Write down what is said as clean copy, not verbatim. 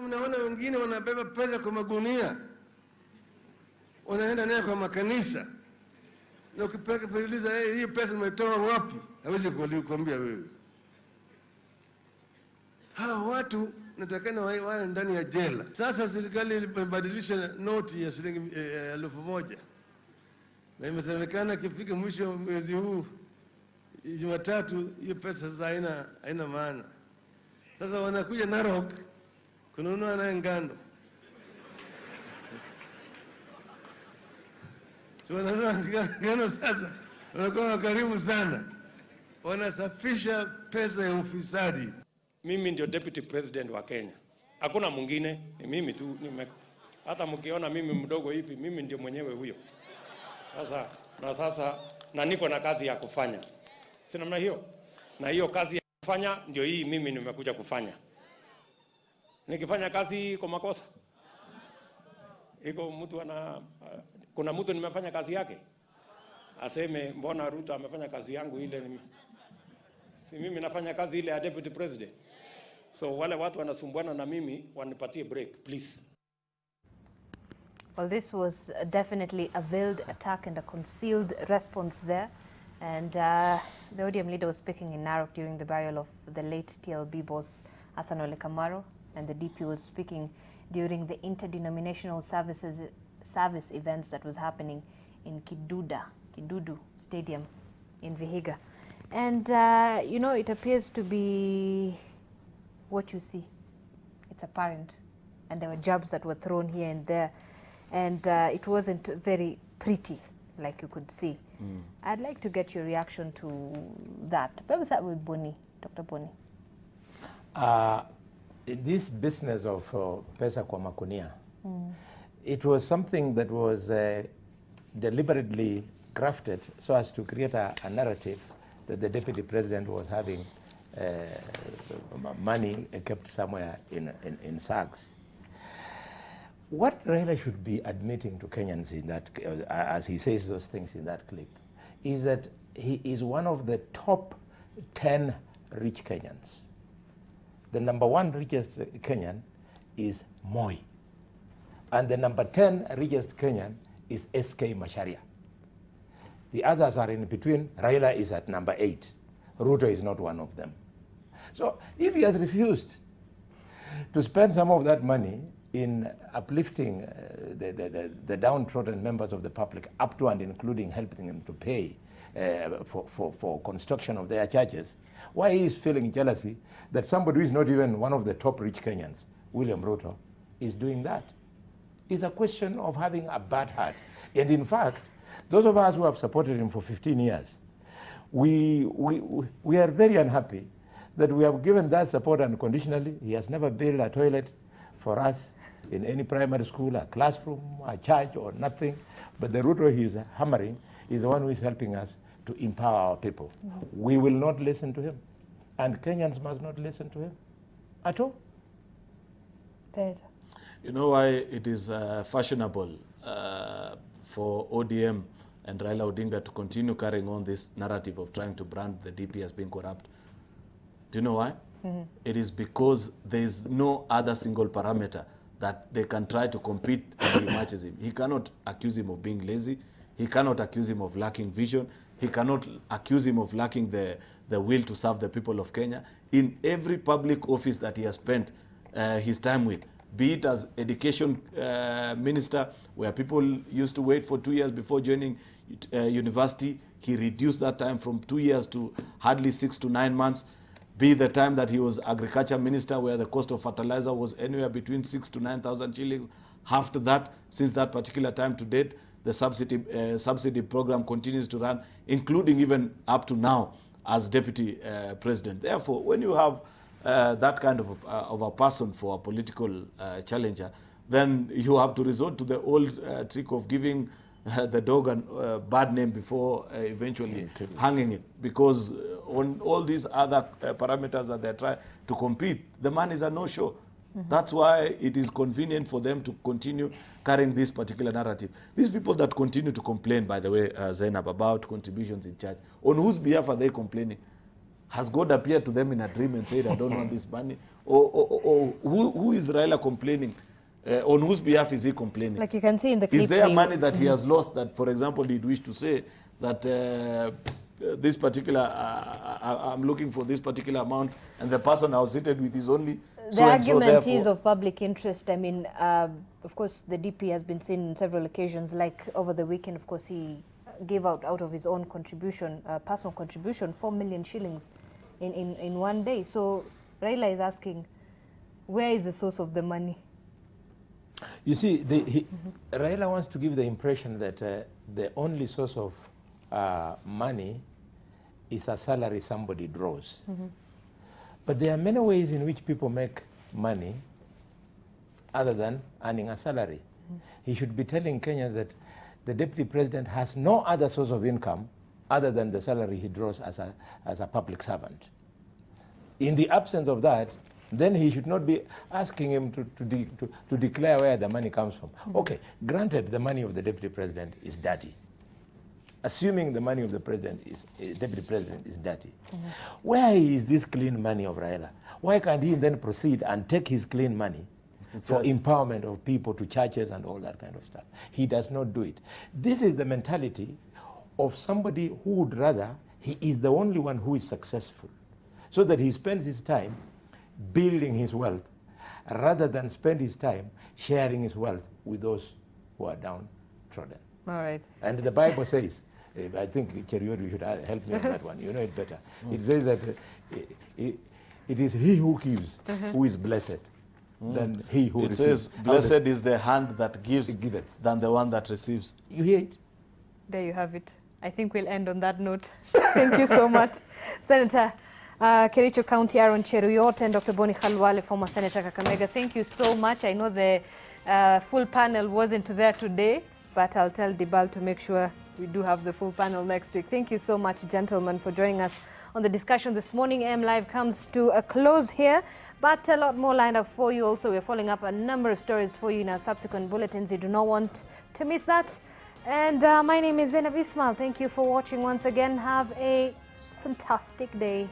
Mnaona wengine wanabeba pesa kwa magunia, wanaenda naye kwa makanisa, na ukipeka kuuliza hii pesa umetoa wapi, hawezi kukuambia wewe. Hao watu natakana wawe ndani ya jela. Sasa serikali imebadilisha noti ya shilingi 1,000, na imesemekana kifika mwisho wa mwezi huu Jumatatu hiyo pesa sasa haina maana. Sasa wanakuja Narok kununua naye ngano. So wananunua ngano sasa, wanakuwa wakarimu sana, wanasafisha pesa ya ufisadi. Mimi ndio deputy president wa Kenya, hakuna mwingine, ni mimi tu. Hata mkiona mimi mdogo hivi, mimi ndio mwenyewe huyo. Sasa niko na kazi ya kufanya, si namna hiyo, na hiyo kazi ya kufanya ndio hii mimi nimekuja kufanya. Nikifanya kazi kwa makosa, kuna mtu nimefanya kazi yake aseme mbona Ruto amefanya kazi yangu ile, si mimi nafanya kazi ile ya deputy president. So wale watu wanasumbuana na mimi wanipatie break please. Well, this was definitely a veiled attack and a concealed response there. And the ODM leader was speaking in Narok during the burial of the late TLB boss Hassan Ole Kamaro, and the DP was speaking during the interdenominational service events that was happening in Kidudu Stadium in Vihiga. And you know, it appears to be what you see. It's apparent. And there were jabs that were thrown here and there. And it wasn't very pretty, like you could see. I'd like to get your reaction to that. Perhaps start with Boni, Dr. Boni. This business of pesa kwa makunia, it was something that was deliberately crafted so as to create a narrative that the deputy president was having money kept somewhere in sacks. What Raila should be admitting to Kenyans in that, as he says those things in that clip, is that he is one of the top 10 rich Kenyans. The number 1 richest Kenyan is Moi. And the number 10 richest Kenyan is SK Macharia. The others are in between. Raila is at number 8. Ruto is not one of them. So if he has refused to spend some of that money in uplifting the downtrodden members of the public, up to and including helping them to pay for construction of their churches, why he is feeling jealousy that somebody who is not even one of the top rich Kenyans, William Ruto, is doing that? It's a question of having a bad heart. And in fact, those of us who have supported him for 15 years, we are very unhappy that we have given that support unconditionally. He has never built a toilet for us in any primary school, a classroom, a church, or nothing. But the Ruto he is hammering is the one who is helping us to empower our people. We will not listen to him. And Kenyans must not listen to him at all. Ted. You know why it is fashionable for ODM and Raila Odinga to continue carrying on this narrative of trying to brand the DP as being corrupt? Do you know why? It is because there is no other single parameter that they can try to compete and he matches him. He cannot accuse him of being lazy. He cannot accuse him of lacking vision. He cannot accuse him of lacking the will to serve the people of Kenya. In every public office that he has spent his time with, be it as education minister, where people used to wait for 2 years before joining university, he reduced that time from 2 years to hardly 6 to 9 months. Be the time that he was agriculture minister, where the cost of fertilizer was anywhere between 6,000 to 9,000 shillings. After that, since that particular time to date, the subsidy program continues to run, including even up to now as deputy president. Therefore, when you have that kind of a person for a political challenger, then you have to resort to the old trick of giving the dog a bad name before eventually hanging it. Because on all these other parameters that they're trying to compete, the man is a no-show. That's why it is convenient for them to continue carrying this particular narrative. These people that continue to complain, by the way, Zainab, about contributions in church, on whose behalf are they complaining? Has God appeared to them in a dream and said, I don't want this money? Or who is Raila complaining? On whose behalf is he complaining? Like you can see in the clip. Is there money that he has lost that, for example, he'd wish to say that this particular, I'm looking for this particular amount, and the person I was seated with is only the argument is of public interest. I mean, of course, the DP has been seen on several occasions, like over the weekend, of course, he gave out of his own contribution, personal contribution, 4 million shillings in one day. So Raila is asking, where is the source of the money? You see, Raila wants to give the impression that the only source of money is a salary somebody draws. But there are many ways in which people make money other than earning a salary. He should be telling Kenyans that the deputy president has no other source of income other than the salary he draws as a public servant. In the absence of that, then he should not be asking him to declare where the money comes from. Okay, granted the money of the deputy president is dirty. Assuming the money of the president deputy president is dirty. Where is this clean money of Raila? Why can't he then proceed and take his clean money for empowerment of people to churches and all that kind of stuff? He does not do it. This is the mentality of somebody who would rather he is the only one who is successful, so that he spends his time building his wealth rather than spend his time sharing his wealth with those who are downtrodden. All right. And the Bible says, I think Cheriot, you should help me on that one. You know it better. It says that it is he who gives who is blessed than he who receives. It says, blessed is the hand that gives than the one that receives. You hear it? There you have it. I think we'll end on that note. Thank you so much, Senator Kericho County Aaron Cheruiyot and Dr. Boni Khalwale, former Senator Kakamega. Thank you so much. I know the full panel wasn't there today, but I'll tell Dibal to make sure we do have the full panel next week. Thank you so much, gentlemen, for joining us on the discussion this morning. AM Live comes to a close here, but a lot more lined up for you. Also, we're following up a number of stories for you in our subsequent bulletins. You do not want to miss that. And my name is Zainab Ismail. Thank you for watching once again. Have a fantastic day.